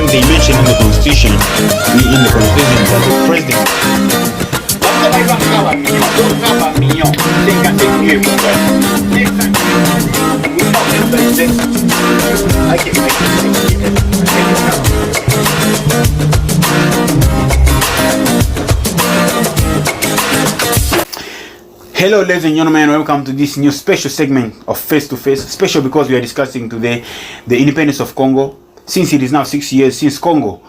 when they mention in the constitution, that the president. Hello ladies and gentlemen, welcome to this new special segment of Face to Face. Special because we are discussing today the independence of Congo, since it is now 6 years since Congo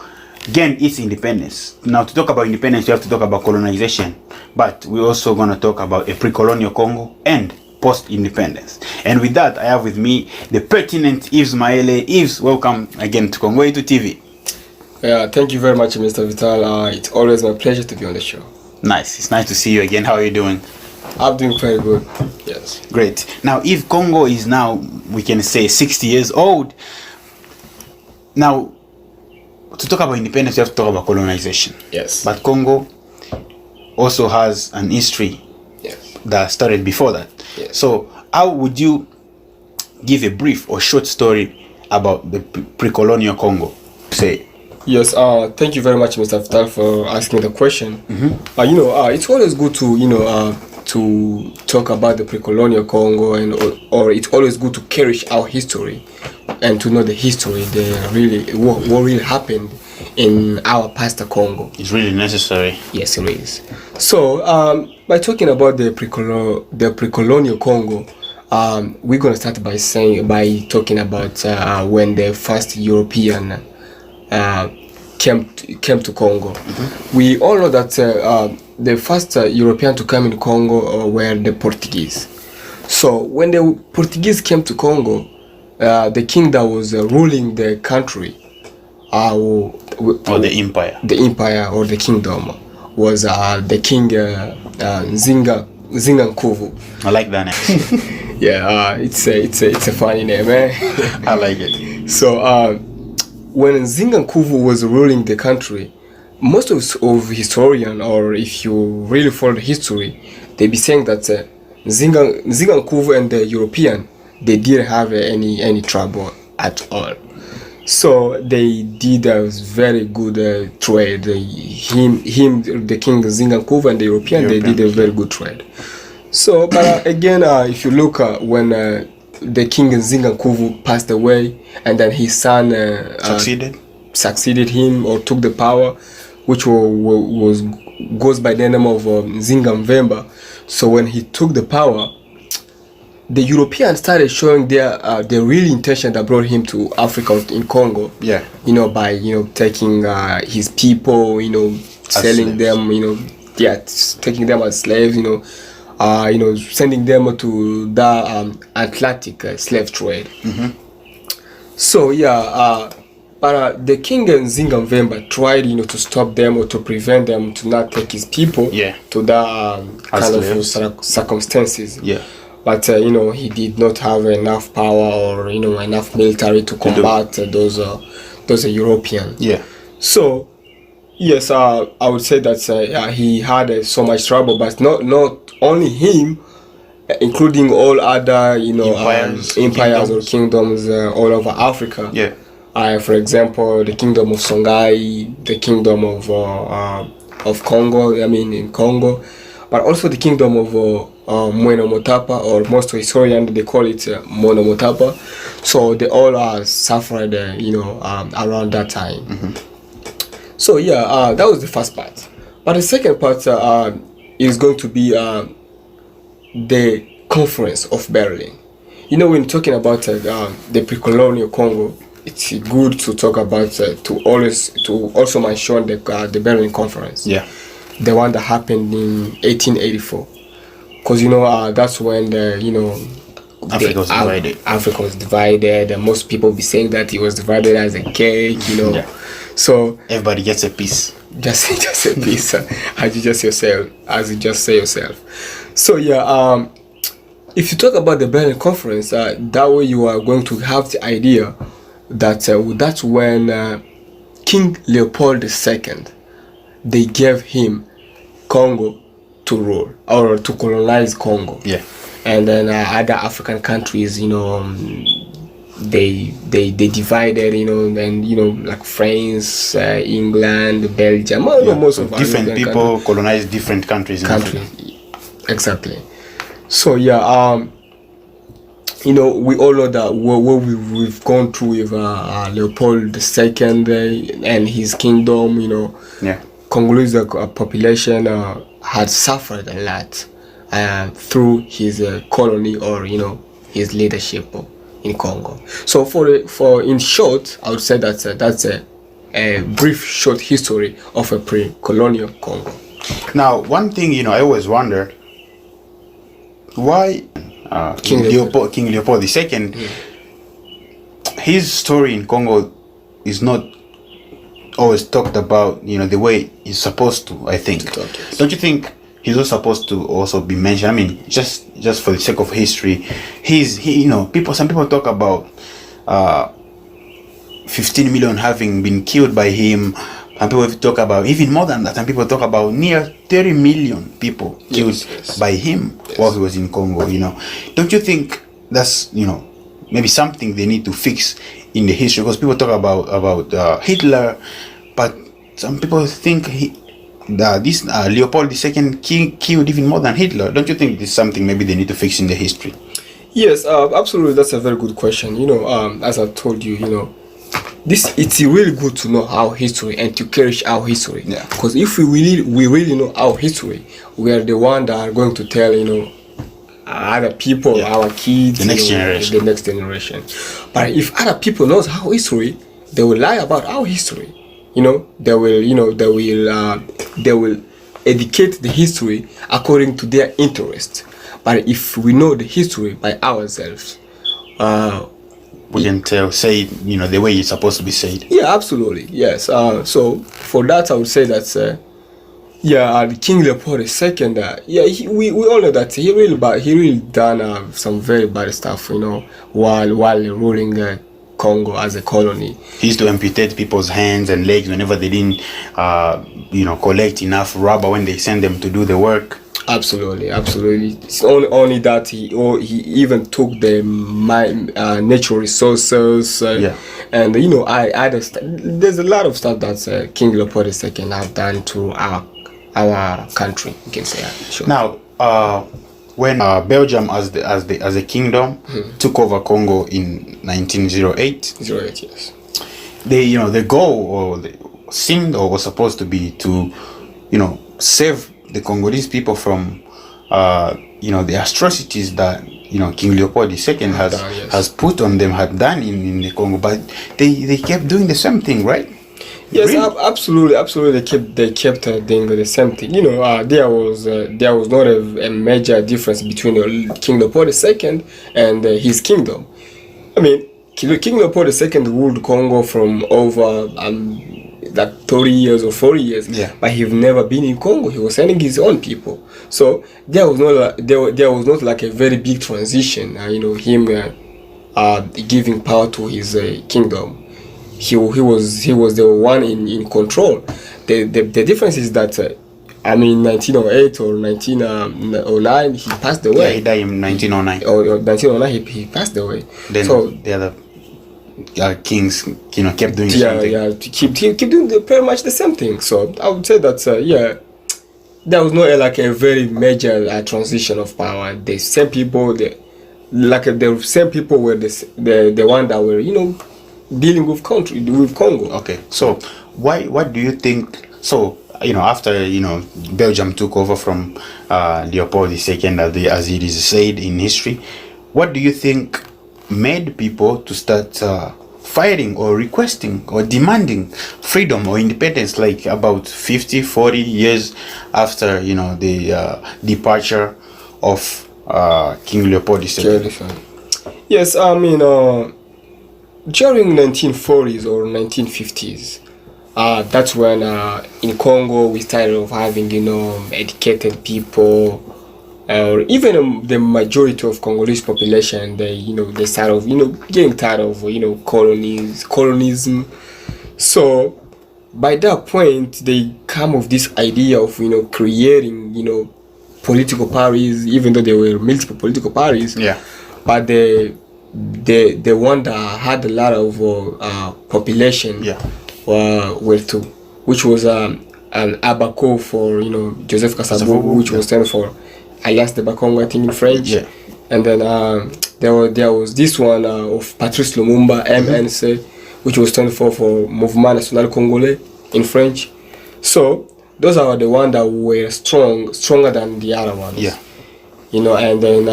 gained its independence. Now to talk about independence, we have to talk about colonization, but we're also going to talk about a pre-colonial Congo and post-independence. And with that, I have with me the pertinent Yves Maele. Yves, welcome again to Congo into TV. Yeah, thank you very much, Mr. Vital. It's always my pleasure to be on the show. Nice. It's nice to see you again. How are you doing? I'm doing very good. Yes. Great. Now, if Congo is now, we can say, 60 years old, now, to talk about independence, you have to talk about colonization. Yes. But Congo also has an history that started before that. Yes. So, how would you give a brief or short story about the pre-colonial Congo? Say. Yes. Thank you very much, Mr. Vital, for asking the question. Mm-hmm. It's always good to to talk about the pre-colonial Congo, and or it's always good to cherish our history and to know the history, what really happened in our past Congo. It's really necessary. Yes, it is. So, by talking about the pre-colonial Congo, we're gonna start by talking about when the first European came to Congo. Mm-hmm. We all know that the first European to come in Congo were the Portuguese. So when the Portuguese came to Congo, the king that was ruling the country, or the empire or the kingdom, was the king Nzinga. I like that name. Yeah, it's a funny name, eh? I like it. So when Nzinga was ruling the country, most of historians, or if you really follow the history, they be saying that Nzinga and the European, they didn't have any trouble at all. So they did a very good trade. The king Nzinga and the European, they did a very good trade. So, but again, if you look when the king Nzinga passed away, and then his son succeeded him or took the power, which goes by the name of Nzinga. So when he took the power, the Europeans started showing their real intention that brought him to Africa in Congo. Yeah. By taking his people, selling them, taking them as slaves, sending them to the Atlantic slave trade. Mm-hmm. So but the king Nzinga tried, to stop them or to prevent them to not take his people to the kind of circumstances. Yeah. But he did not have enough power or enough military to combat those Europeans. Yeah. So yes, I would say that he had so much trouble, but not only him, including all other empires or kingdoms all over Africa. Yeah. For example, the kingdom of Songhai, the kingdom of Congo. In Congo, but also the kingdom of Moeno Motapa, or most historians they call it Mono Motapa. So they all suffered, around that time. Mm-hmm. So that was the first part. But the second part is going to be the Conference of Berlin. When talking about the pre-colonial Congo, it's good to talk about to also mention the Berlin Conference. Yeah. The one that happened in 1884, because that's when Africa was divided. Africa was divided, and most people be saying that it was divided as a cake. Yeah. So everybody gets a piece. Just a piece, as you just say yourself. So if you talk about the Berlin Conference, that way you are going to have the idea that that's when King Leopold II, they gave him Congo to rule or to colonize Congo. Yeah. And then other African countries, they divided, you know, and you know, like France, England, Belgium, you know, most of different people colonized different countries. Exactly. So yeah, you know, we all know that what we've gone through with Leopold II and his kingdom, you know. Yeah. Congolese population had suffered a lot through his colony, or you know, his leadership in Congo. So for in short, I would say that's a brief short history of a pre-colonial Congo. Now, one thing, you know, I always wonder why King Leopold II, his story in Congo is not always talked about, you know, the way he's supposed to. I think. Yes. Don't you think he's also supposed to also be mentioned? I mean, just for the sake of history, he you know, some people talk about 15 million having been killed by him. Some people talk about even more than that. Some people talk about near 30 million people killed by him while he was in Congo. You know, don't you think that's, you know, maybe something they need to fix in the history? Because people talk about Hitler, but some people think this Leopold II killed even more than Hitler. Don't you think this is something maybe they need to fix in the history? Yes, absolutely. That's a very good question. You know, as I told you, you know, it's really good to know our history and to cherish our history. Yeah. Because if we really know our history, we are the one that are going to tell, you know, other people, our kids, the next generation. But if other people knows our history, they will lie about our history. You know, they will educate the history according to their interest. But if we know the history by ourselves, we can say, you know, the way it's supposed to be said. Yeah, absolutely. Yes. So for that, I would say that King Leopold II. We all know that he really done some very bad stuff, you know, while ruling Congo as a colony. He used to amputate people's hands and legs whenever they didn't, you know, collect enough rubber when they sent them to do the work. Absolutely. It's only that he even took the natural resources, and you know, I understand. There's a lot of stuff that King Leopold II have done to our country. You can say that. Sure. Now, when Belgium as a kingdom took over Congo in 1908, yes, the goal seemed or was supposed to be to, you know, save the Congolese people from the atrocities that, you know, King Leopold II has put on them, had done in the Congo, but they kept doing the same thing, right? Yes, really? Absolutely. They kept doing the same thing. You know, there was not a major difference between King Leopold II and his kingdom. I mean, King Leopold II ruled Congo from over like 30 years or 40 years, but he've never been in Congo. He was sending his own people. So there was not like a very big transition. You know, him giving power to his kingdom. He was the one in control. The difference is that I mean, 1908 or 1909 he passed away. Yeah, he died in 1909. Or 1909 he passed away. Then so the other kings, you know, kept doing something. Yeah, keep doing pretty much the same thing. So I would say that there was not like a very major transition of power. The same people, the same people were the one that were, you know, dealing with Congo. Okay, so what do you think? So, you know, after, you know, Belgium took over from Leopold II, as it is said in history, what do you think made people to start fighting or requesting or demanding freedom or independence, like about 40 years after, you know, the departure of King Leopold II? Yes, I mean, during 1940s or 1950s, that's when in Congo we started of having, you know, educated people, or even the majority of Congolese population, they start of, you know, getting tired of, you know, colonism. So by that point they come of this idea of, you know, creating, you know, political parties, even though there were multiple political parties. Yeah. But the the one that had a lot of population were two, which was an Abaco for Joseph Kasavubu, which was standing for Alliance de Bakongo, I think in French, and then there was this one of Patrice Lumumba, MNC, which was standing for Mouvement National Congolais in French. So those are the ones that were stronger than the other ones. And then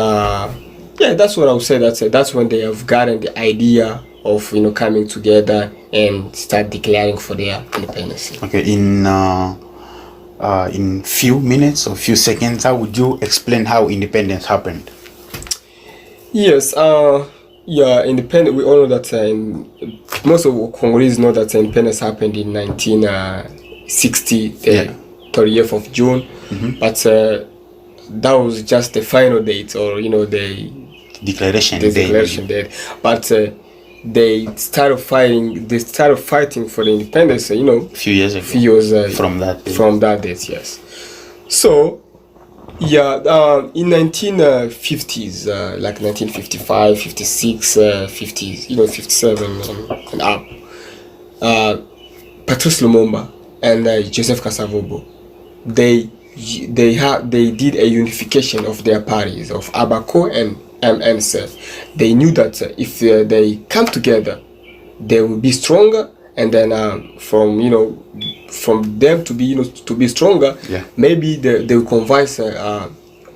that's what I would say. That's when they have gotten the idea of coming together and start declaring for their independence. Okay, in few minutes or few seconds, how would you explain how independence happened? Yes, independent. We all know that most of Congolese know that independence happened in 1960, the 30th of June, but that was just the final date, or the declaration date. But they started fighting for the independence, few years ago. From that date, yes. So in 1950s, like 1955, 56, 50s, 57 and up, Patrice Lumumba and Joseph Kasavubu, they did a unification of their parties, of Abaco and MNC. They knew that if they come together, they will be stronger, and then from them to be stronger, maybe they will convince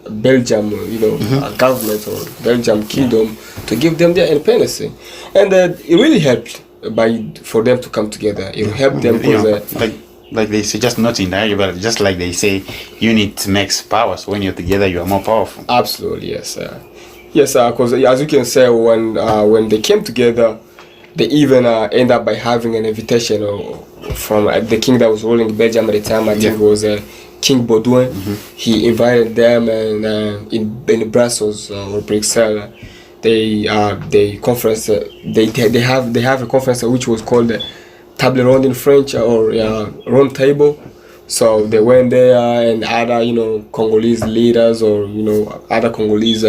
Belgium, government or Belgium kingdom to give them their independence, and it really helped for them to come together. It helped them because like they say, just not in there, but just like they say, unit makes power. So when you're together, you are more powerful. Absolutely, yes. Yes, because as you can say, when they came together, they even end up by having an invitation from the king that was ruling Belgium at the time. I think it was King Baudouin. He invited them, and in Brussels or Bruxelles, they conference. They have a conference which was called the Table Ronde in French, or round table. So they went there, and other Congolese leaders, or other Congolese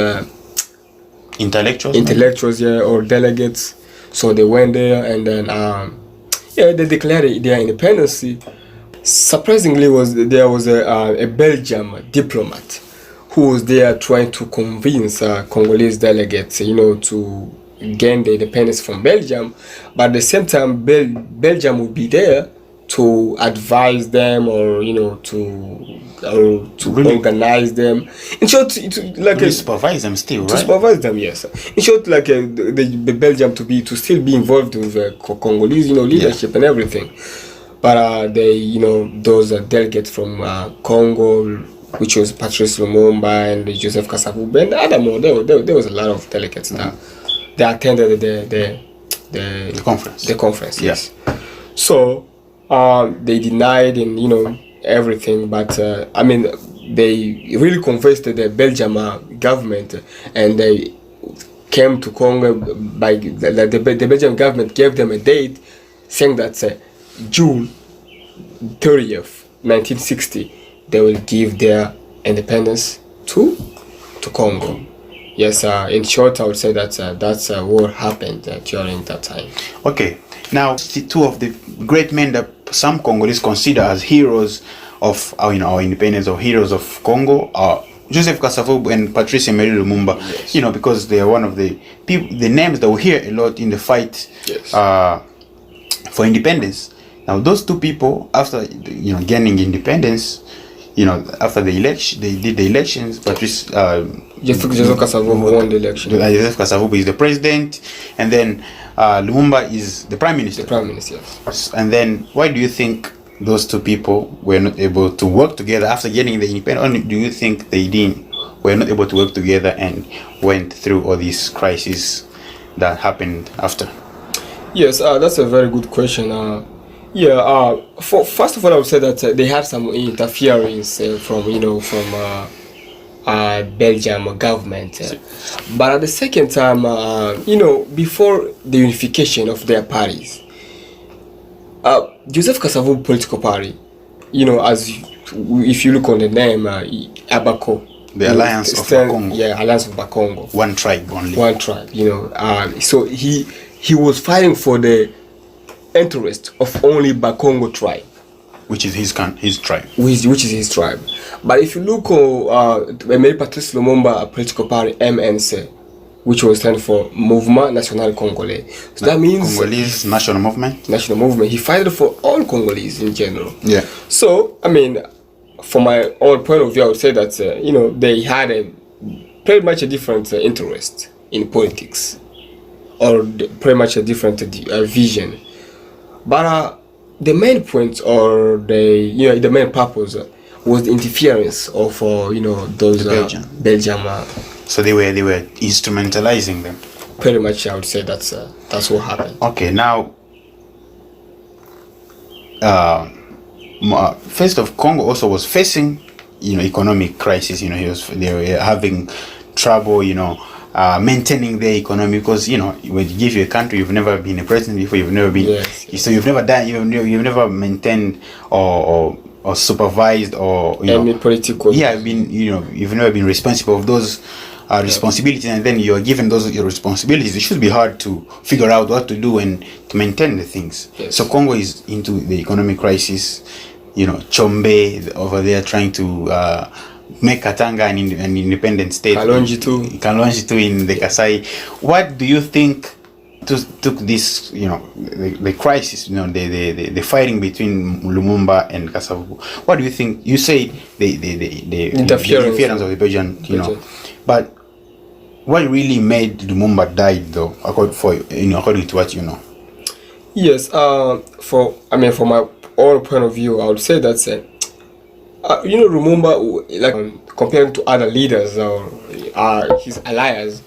intellectuals, or delegates. So they went there, and then they declared their independence. Surprisingly, there was a Belgian diplomat who was there trying to convince Congolese delegates, to gain the independence from Belgium, but at the same time, Belgium would be there to advise them, or to really organize them. In short, to supervise them still, right? To supervise them, yes. In short, the Belgium to still be involved with Congolese, leadership and everything. But those delegates from Congo, which was Patrice Lumumba and Joseph Kasavubu and other more, there was a lot of delegates that they attended the conference. The conference, yes. So they denied and everything, but they really convinced the Belgium government, and they came to Congo. By the Belgian government gave them a date, saying that June 30th, 1960, they will give their independence to Congo. Yes, in short, I would say that that's what happened during that time. Okay, now two of the great men that some Congolese consider as heroes of our independence, or heroes of Congo, are Joseph Kasavubu and Patrice Emery Lumumba. Yes. Because they are one of the names that we hear a lot in the fight for independence. Now, those two people, after gaining independence, after the election, they did the elections. Patrice Joseph Kasavubu won the election. Joseph Kasavubu is the president, and then Lumumba is the prime minister. The prime minister, yes. And then, why do you think those two people were not able to work together after getting the independence? Or do you think were not able to work together and went through all these crises that happened after? Yes, that's a very good question. First of all, I would say that they had some interference from Belgium government, but at the second time, before the unification of their parties, Joseph Kasavubu political party, if you look on the name Abaco, The alliance of Congo. Yeah, alliance of Congo. One tribe only. One tribe, so he was fighting for the interest of only Bakongo tribe, which is his tribe. Which is his tribe. But if you look at Emery Patrice Lumumba political party MNC, which was stand for Mouvement National Congolais. So that means Congolese National Movement. National Movement. He fought for all Congolese in general. Yeah. So I mean, from my own point of view, I would say that they had a pretty much a different interest in politics, or pretty much a different vision. But the main point, or the main purpose, was the interference of those Belgium. So they were instrumentalizing them. Pretty much, I would say that's what happened. Okay, now, first of Congo also was facing, economic crisis. They were having trouble, maintaining their economy, because when you give you a country, you've never been a president before, you've never been, so you've never done, you've never maintained or supervised or any political. Yeah, you've never been responsible of those responsibilities, and then you're given those responsibilities. It should be hard to figure out what to do and to maintain the things. Yes. So Congo is into the economic crisis. Chombe over there trying to make Katanga an independent state. Kalonji too in the Kasai. What do you think took this, the crisis, the fighting between Lumumba and Kasavubu? What do you think? You say the interference of the Belgian, but what really made Lumumba die, though, according to what you know? Yes, from my own point of view, I would say that Lumumba, like comparing to other leaders or his allies,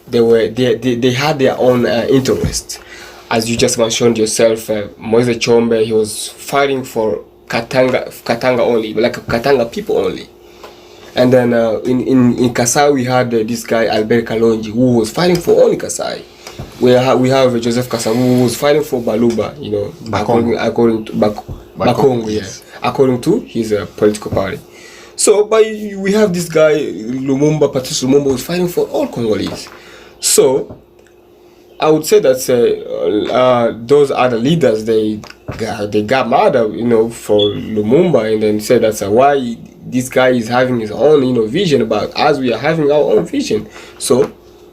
they had their own interest. As you just mentioned yourself, Moise Chombe, he was fighting for Katanga only, like Katanga people only. And then in Kasai we had this guy Albert Kalonji, who was fighting for only Kasai. We have Joseph Kasavu, who was fighting for Baluba, according to Bakongo, yes, according to his political party. So, but we have this guy Lumumba, Patrice Lumumba, was fighting for all Congolese. So, I would say that those other leaders, they got mad, for Lumumba, and then said that's why this guy is having his own, vision about us. We are having our own vision. So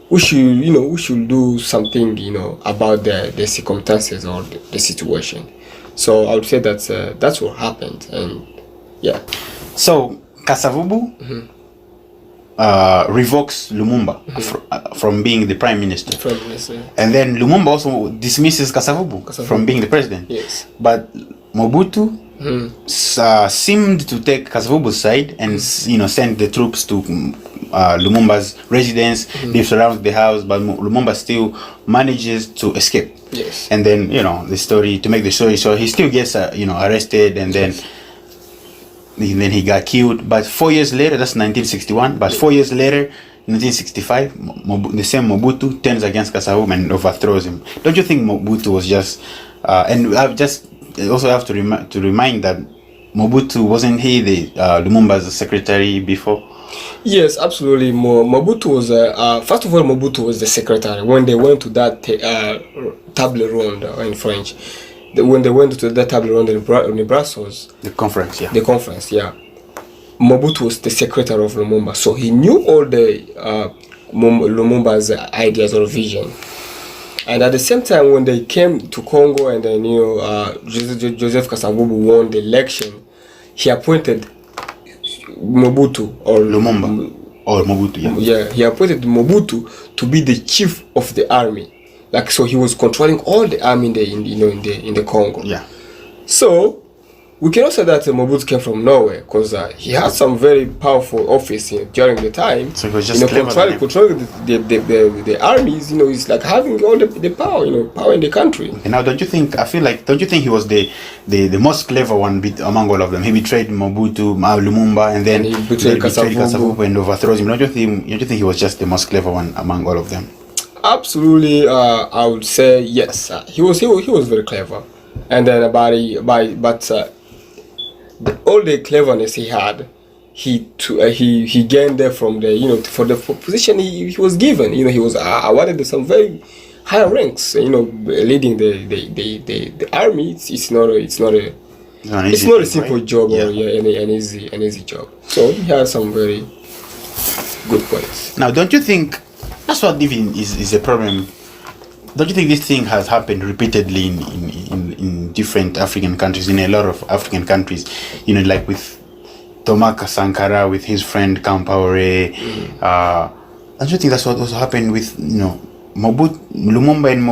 we should do something, about the circumstances or the situation. So I would say that that's what happened, and yeah. So Kasavubu revokes Lumumba from being the prime minister. And then Lumumba also dismisses Kasavubu from being the president. Yes. But Mobutu seemed to take Kasavubu's side and send the troops to Lumumba's residence. They surround the house, but Lumumba still manages to escape. Yes. And then to make the story, so he still gets arrested, and then he got killed. But 4 years later, that's 1961. But 4 years later, 1965, the same Mobutu turns against Kasavubu and overthrows him. Don't you think Mobutu was just? And I also have to remind that Mobutu, wasn't he the Lumumba's secretary before? Yes, absolutely. Mobutu was first of all, Mobutu was the secretary when they went to that table ronde in French. When they went to the table ronde in Brussels, the conference, yeah. The conference, yeah. Mobutu was the secretary of Lumumba, so he knew all the Lumumba's ideas or vision. And at the same time, when they came to Congo, and then Joseph Kasavubu won the election, he appointed Mobutu or Lumumba or Mobutu, yeah. Yeah, he appointed Mobutu to be the chief of the army. Like, so he was controlling all the army in the Congo. Yeah. So we cannot say that Mobutu came from nowhere, because he had some very powerful office during the time. So he was just controlling the armies. It's like having all the power, power in the country. And now, don't you think he was the most clever one among all of them? He betrayed Mobutu, Lumumba, and then he betrayed Kasavubu and overthrows him. Don't you think he was just the most clever one among all of them? Absolutely, I would say yes. He was very clever, and then all the cleverness he had, he gained there from the for the position he was given. He was awarded some very high ranks. Leading the army. It's not a simple right? job, or an easy job. So he has some very good points. Now, don't you think that's what even is a problem? Don't you think this thing has happened repeatedly in different African countries, in a lot of African countries? Like with Tomaka Sankara, with his friend Kampaore. Don't you think that's what also happened with Mobutu, Lumumba and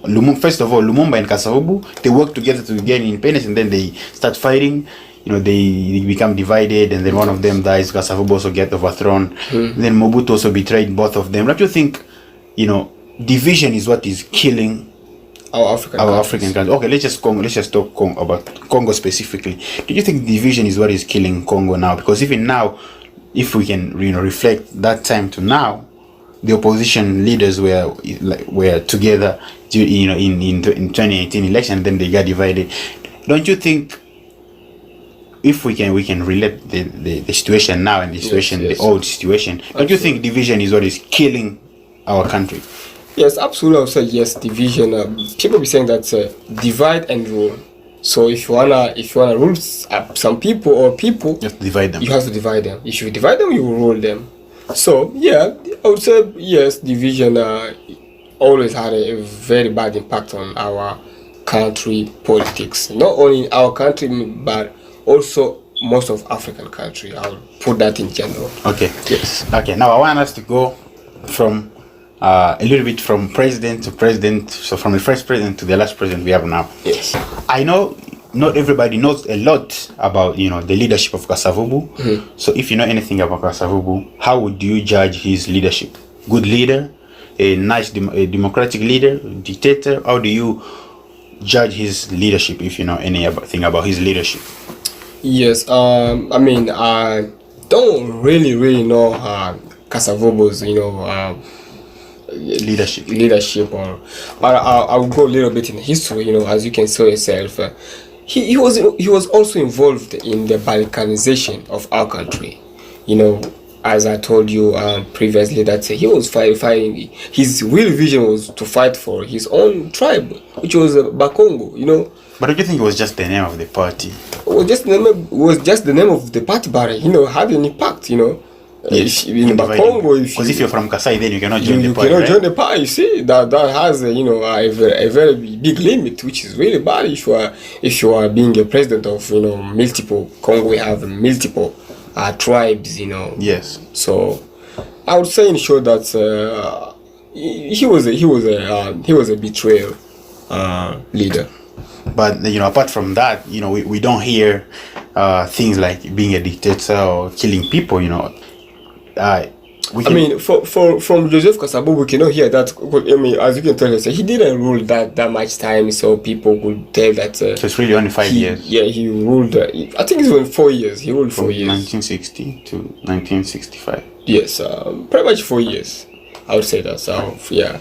Lumumba? First of all, Lumumba and Kasavubu, they work together to gain independence, and then they start fighting. They become divided, and then one of them dies. Kasavubu also get overthrown. Then Mobutu also betrayed both of them. Don't you think, division is what is killing our African countries? Okay, let's just talk about Congo specifically. Do you think division is what is killing Congo now? Because even now, if we can reflect that time to now, the opposition leaders were together in 2018 election, then they got divided. Don't you think, if we can relate the situation now and the situation, the old situation, don't you think division is what is killing our country? Yes, absolutely. I would say yes, division. People be saying that divide and rule. So if you wanna rule some people or people, you have to divide them. You have to divide them. If you divide them, you will rule them. So yeah, I would say yes, division always had a very bad impact on our country politics. Not only in our country, but also most of African country. I would put that in general. Okay. Yes. Okay. Now I want us to go from a little bit from president to president. So from the first president to the last president we have now. Yes. I know not everybody knows a lot about the leadership of Kasavubu. So if you know anything about Kasavubu, how would you judge his leadership? Good leader, a nice democratic leader, dictator? How do you judge his leadership if you know anything about his leadership? Yes. I mean, I don't really know Kasavubu's leadership, or I'll go a little bit in history. As you can see yourself, he was also involved in the Balkanization of our country. As I told you previously, that he was fighting. His real vision was to fight for his own tribe, which was Bakongo. But don't you think it was just the name of the party? It was just the name of the party, but had an impact. Yes, in Congo, because if you're from Kasai, then you cannot join the party. You cannot join the party. You see that has a very big limit, which is really bad if you are being a president of multiple Congo. We have multiple tribes. Yes. So I would say in short that he was a betrayal leader. But apart from that, we don't hear things like being a dictator or killing people. From Joseph Kasavubu, we cannot hear that. As you can tell us, he didn't rule that much time, so people could tell that. So it's really only 5 years. Yeah, he ruled. I think it's only 4 years. He ruled 4 years. 1960 to 1965. Yes, pretty much 4 years. I would say that. So yeah.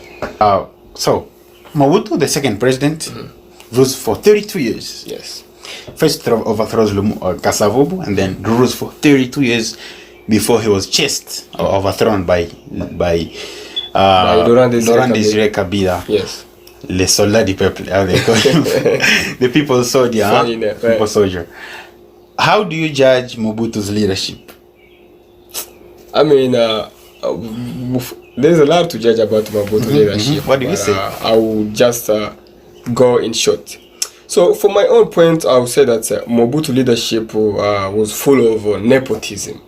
So Mobutu, the second president, rules for 32 years. Yes. First overthrows Kasavubu, and then rules for 32 years before he was chased or overthrown by Laurent Désiré Kabila. Yes. Les soldats du peuple, how they call him. The people's soldier. People's soldier. How do you judge Mobutu's leadership? I mean, there's a lot to judge about Mobutu's leadership. What do you say? I will just go in short. So, from my own point, I would say that Mobutu leadership was full of nepotism.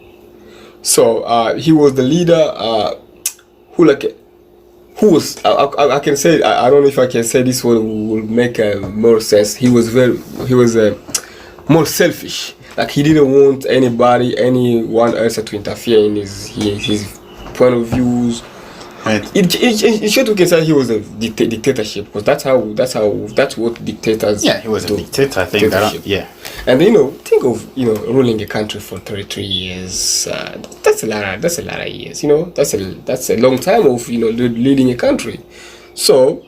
So he was the leader who was I can say, I don't know if I can say this one will make more sense. He was more selfish. Like he didn't want anyone else to interfere in his point of views. Right. In short, we can say he was a dictatorship, because that's what dictators. Yeah, he was a dictator. I think that. Yeah. And think of ruling a country for 33 years. That's a lot of years. That's a long time of leading a country. So,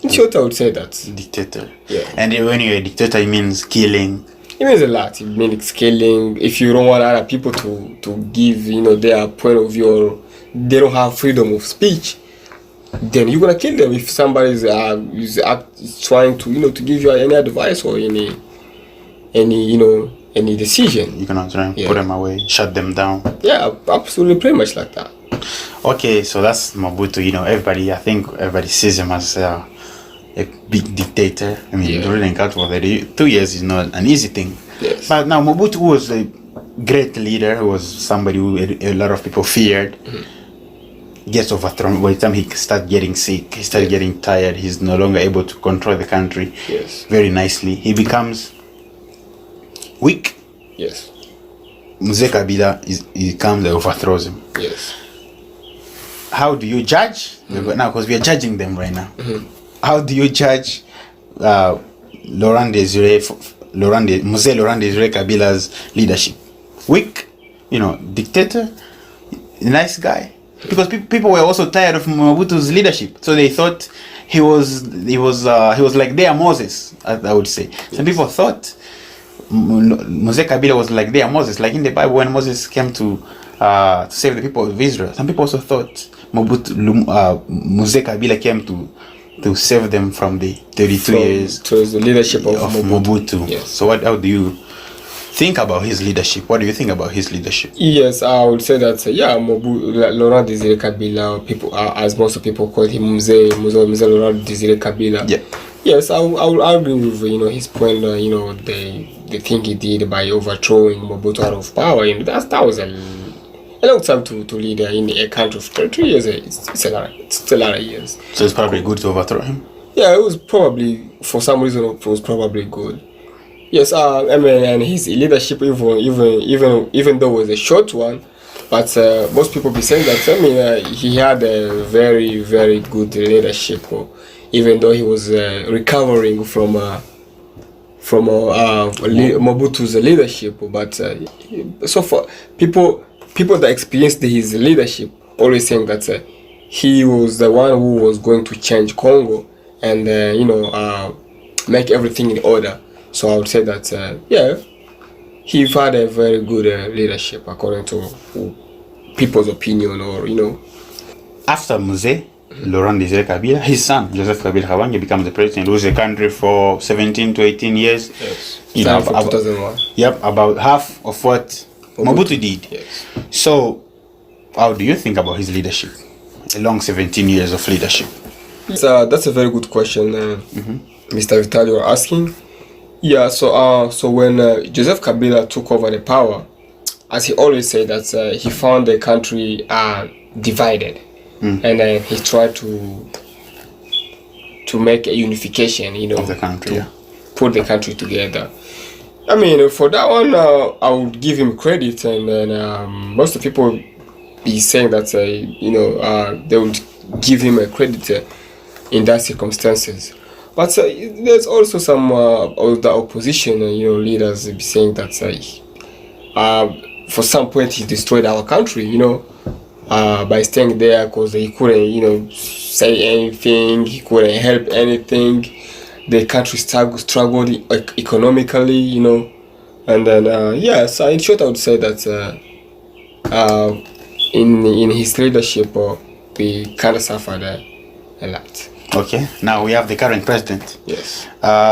in short, I would say that dictator. Yeah. And when you're a dictator, it means killing. It means a lot. It means scaling. If you don't want other people to give, their point of view, or they don't have freedom of speech, then you're gonna kill them. If somebody is trying to to give you any advice or any decision, You're gonna try and put them away, shut them down. Yeah, absolutely, pretty much like that. Okay, so that's Mobutu. I think everybody sees him as a big dictator. I mean, ruling out for 2 years is not an easy thing. Yes. But now Mobutu was a great leader. He was somebody who a lot of people feared. Gets overthrown. By the time he started getting sick, he started getting tired. He's no longer able to control the country very nicely. He becomes weak. Yes. Mzee Kabila he comes and overthrows him. Yes. How do you judge? Now, because we are judging them right now. How do you judge Mzee Laurent Desire Kabila's leadership? Weak, dictator, nice guy. Because people were also tired of Mobutu's leadership, so they thought he was like their Moses. I would say some people thought Mzee Kabila was like their Moses, like in the Bible when Moses came to save the people of Israel. Some people also thought Mzee Kabila came to save them from the 32 years towards the leadership of Mobutu. Yes. So how do you think about his leadership? What do you think about his leadership? Yes, I would say that Laurent Desire Kabila, people, as most of people call him Mzee Laurent Desire Kabila. Yeah. Yes, I will argue with his point. The thing he did by overthrowing Mobutu out of power. That was a long time to lead in a country of 33 years. It's a lot of years. So it's probably good to overthrow him. Yeah, it was probably, for some reason, it was probably good. Yes, and his leadership, even though it was a short one, but most people be saying that he had a very, very good leadership, even though he was recovering from Mobutu's leadership. But so far, people that experienced his leadership always saying that he was the one who was going to change Congo and make everything in order. So I would say that he had a very good leadership according to people's opinion, or After Mzee Laurent Desire Kabila, his son Joseph Kabila Kabange becomes the president, rules the country for 17 to 18 years. Yes. About 2001. Yep, about half of what Mobutu did. Yes. So, how do you think about his leadership? A long 17 years of leadership. That's a very good question, Mr. Vitali, you're asking. Yeah, so when Joseph Kabila took over the power, as he always said, that he found the country divided, and he tried to make a unification, of the country, put the country together. I mean, for that one, I would give him credit, and then most of the people be saying that they would give him a credit in that circumstances. But there's also some of the opposition, leaders be saying that for some point he destroyed our country, by staying there, because he couldn't, say anything, he couldn't help anything. The country struggled economically, and then so in short, I would say that in his leadership, we kind of suffered a lot. Okay, now we have the current president. Yes.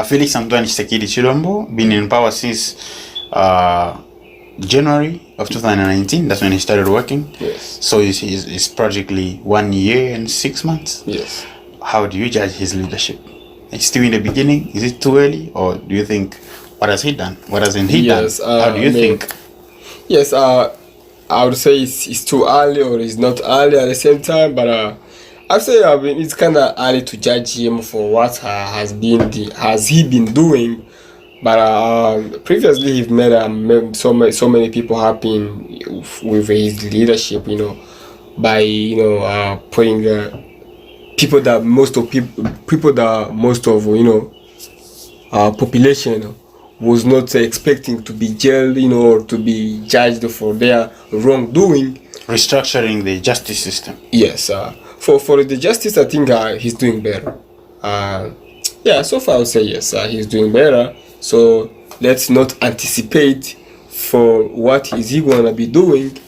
Felix Antoine Tshisekedi Chilombo, been in power since January of 2019. That's when he started working. Yes. So it's practically 1 year and 6 months. Yes. How do you judge his leadership? It's still in the beginning. Is it too early, or do you think what has he done? What hasn't he done? How do you think? Yes. I would say it's too early, or it's not early at the same time, but I'd say it's kind of early to judge him for what has he been doing. But previously he's made so many people happy with his leadership, by putting people that most of population was not expecting to be jailed, or to be judged for their wrongdoing. Restructuring the justice system. Yes. For the justice, I think he's doing better. So far I would say yes, he's doing better. So let's not anticipate for what is he gonna be doing.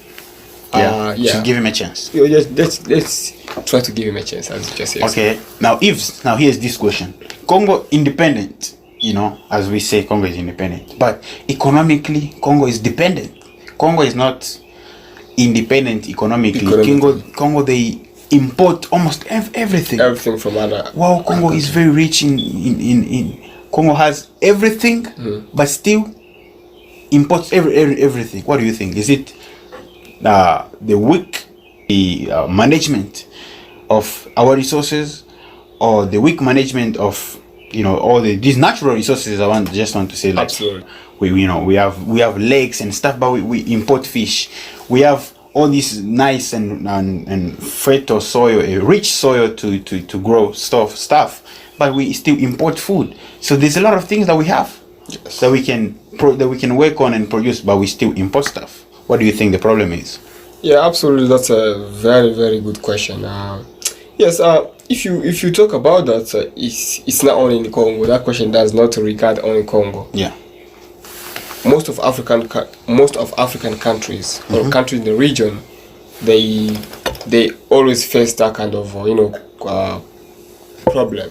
Should give him a chance. Let's try to give him a chance, as you just said. Okay, now here's this question. Congo independent, as we say, Congo is independent, but economically Congo is dependent. Congo is not independent economically. Congo they import almost everything from other. Wow, Congo is very rich in Congo has everything, but still imports everything. What do you think? Is it the weak management of our resources, or the weak management of all these natural resources? I just want to say, like, absolutely, we have lakes and stuff, but we import fish. We have all this nice and fertile soil, a rich soil to grow stuff, but we still import food. So there's a lot of things that we have, yes, that we can work on and produce, but we still import stuff. What do you think the problem is? Yeah, absolutely. That's a very, very good question. Yes, if you talk about that, it's not only in Congo. That question does not regard only Congo. Yeah. Most of African countries, or countries in the region, they always face that kind of problem.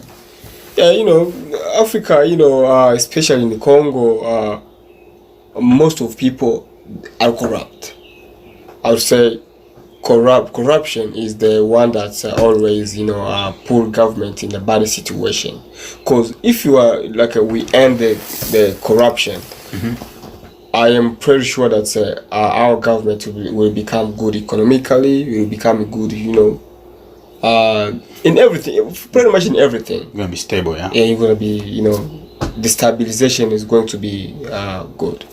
Yeah, Africa, especially in the Congo, most of people are corrupt. I would say corruption is the one that's always poor government in a bad situation. Because if you are we end the corruption, I am pretty sure that our government will become good economically, will become good, in everything, pretty much in everything. You're gonna be stable, yeah? Yeah, you're gonna be, the stabilization is going to be good.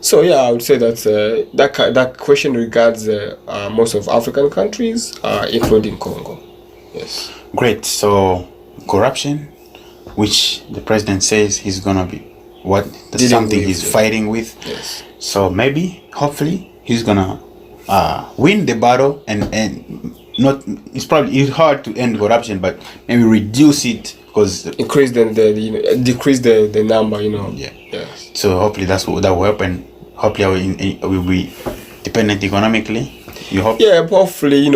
So yeah, I would say that that question regards most of African countries, including Congo. Yes. Great. So corruption, which the president says he's gonna be something he's fighting with. Yes. So maybe, hopefully, he's gonna win the battle and not. It's hard to end corruption, but maybe reduce it, because increase decrease the number. Yeah. Yes. So hopefully that will help, and hopefully I will be dependent economically. You hope? Yeah, hopefully,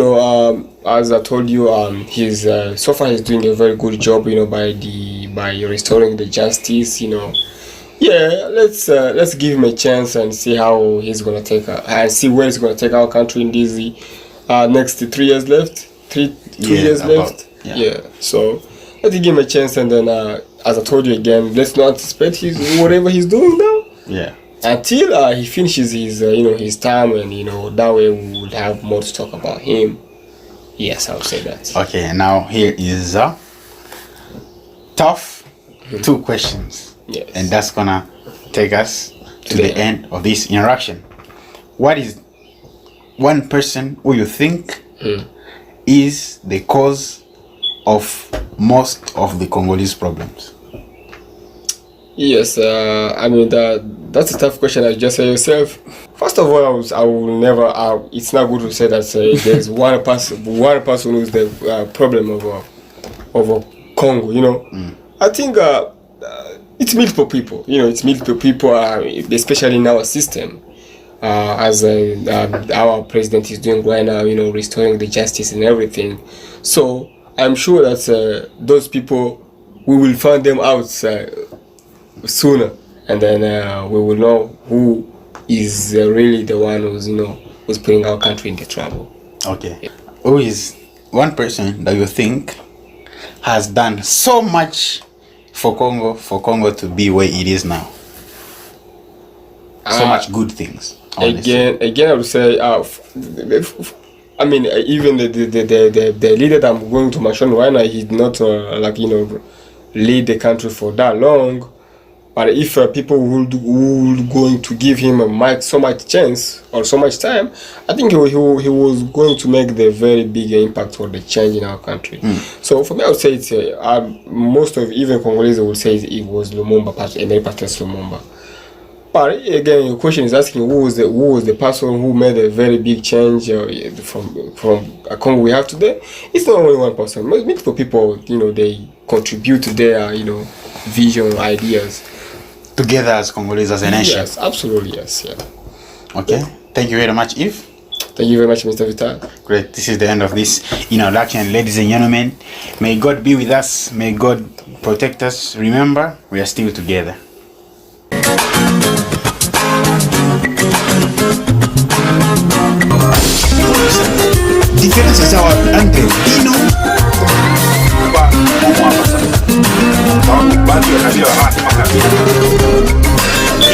as I told you, he's so far he's doing a very good job, by restoring the justice, Yeah, let's give him a chance and see how he's gonna and see where he's gonna take our country in these next 3 years left. 2 years left. Yeah. So let's give him a chance, and then as I told you again, let's not anticipate whatever he's doing now. Yeah. Until he finishes his term, and that way we will have more to talk about him. Yes, I would say that. Okay, now here is tough 2 questions. Yes. And that's gonna take us to the end of this interaction. What is one person who you think is the cause of most of the Congolese problems? Yes, that's a tough question, as you just said yourself. First of all, I will never. It's not good to say that there's one person who's the problem of Congo. I think it's multiple people. It's multiple people, especially in our system, as our president is doing right now. Restoring the justice and everything. So I'm sure that those people, we will find them out sooner, and then we will know who is really the one who's putting our country into trouble. Okay. Yeah. Who is one person that you think has done so much for Congo to be where it is now? So much good things. Again, I would say, even the leader that I'm going to mention right now, he's not lead the country for that long. But if people would going to give him so much chance or so much time, I think he was going to make the very big impact for the change in our country. So for me, I would say it's most of even Congolese would say it was Lumumba, Emery Patrice Lumumba. But again, your question is asking who was the person who made a very big change from Congo we have today. It's not only one person. Multiple people, they contribute to their vision, ideas. together as Congolese, as a nation. Yes, absolutely, yes, yeah. Okay. Thank you very much, Eve. Thank you very much, Mr. Vital. Great. This is the end of this introduction, ladies and gentlemen. May God be with us. May God protect us. Remember, we are still together. Difference sawa entre vino kwa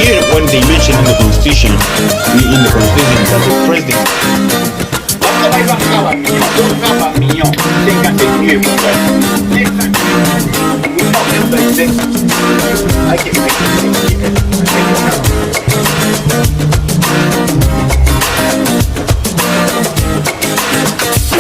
here when they mention in the constitution that the president I can